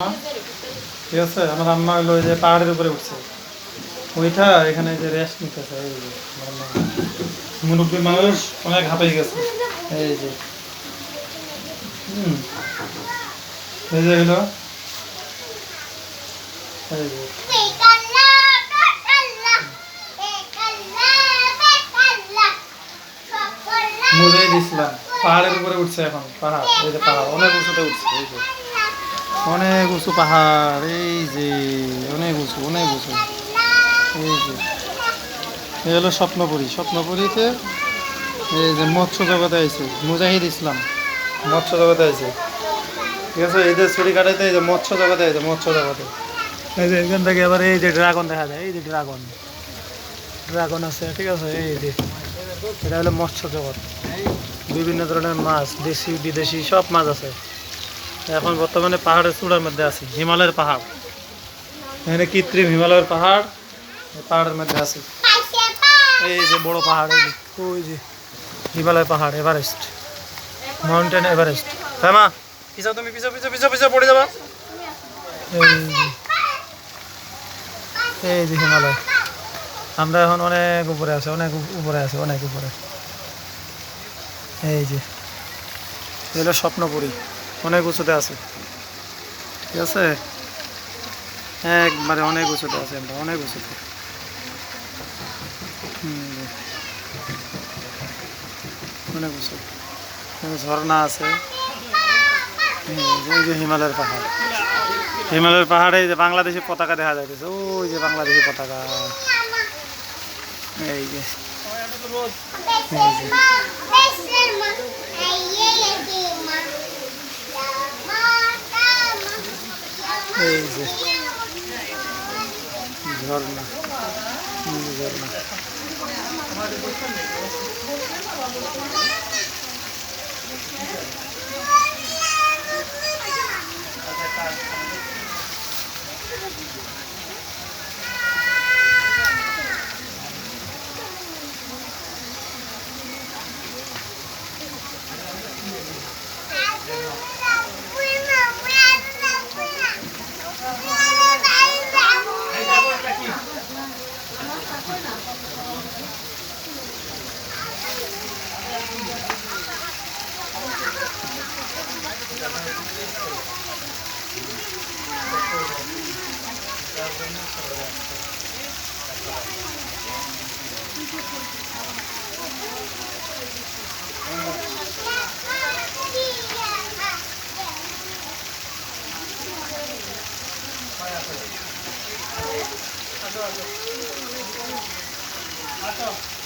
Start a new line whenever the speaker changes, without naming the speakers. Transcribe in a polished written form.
ঠিক আছে, আমার আম্মা হলো ওই যে পাহাড়ের উপরে উঠছে, ওইটা এখানে যে রেস্ট নিতেছে। এই যে আমার মা, মুরব্বী মানুষ, অনেক হাঁপাই গেছে। এই যে হুম, এই যে হলো, এই যে মুজাহিদ ইসলাম পাহাড়ের উপরে উঠছে এখন। পাহাড়, এই যে পাহাড় অনেক উঁচুতে উঠছে। এই যে অনেক উঁচু পাহাড়, এই যে অনেক উঁচু, অনেক উঁচু। এই যে এই হলো স্বপ্নপুরী। স্বপ্নপুরীতে এই যে মৎস্য জগতে আইছে মুজাহিদ ইসলাম, মৎস্য জগতে আইছে। ঠিক আছে, এই যে ছুরি কাটাইতে এই যে মৎস্য জগতে আইছে, মৎস্য জগতে। এই যে এখান থেকে এবার এই যে ড্রাগন দেখা যায়, এই যে ড্রাগন, ড্রাগন আছে। ঠিক আছে, এই যে এটা হলো মৎস্য জগৎ। বিভিন্ন ধরনের মাছ, দেশি বিদেশি সব মাছ আছে। এখন বর্তমানে পাহাড়ের চূড়ার মধ্যে আছি, হিমালয়ের পাহাড়। এখানে কৃত্রিম হিমালয়ের পাহাড়, এই পাহাড়ের মধ্যে আছি। এই যে বড় পাহাড়, এই যে ওই যে হিমালয় পাহাড়, এভারেস্ট, মাউন্টেন এভারেস্ট। হ্যাঁ মা, পিছাও তুমি, পিছাও পিছাও পিছাও পিছাও, পড়ে যাবা। এই যে হিমালয়, আমরা এখন অনেক উপরে আছি, অনেক উপরে আছি, অনেক উপরে। এই যে এগুলো স্বপ্নপুরী, অনেক উঁচুতে আছে। ঠিক আছে, একবারে অনেক উঁচুতে আছে, আমরা অনেক উঁচুতে। অনেক উঁচু, ঝর্ণা আছে। এই যে হিমালয়ের পাহাড়, হিমালয়ের পাহাড়ে যে বাংলাদেশের পতাকা দেখা যাইতেছে, ওই যে বাংলাদেশের পতাকা। এই যে এই যে ঝর্ণা, ঝর্ণা। আসো আসো আসো।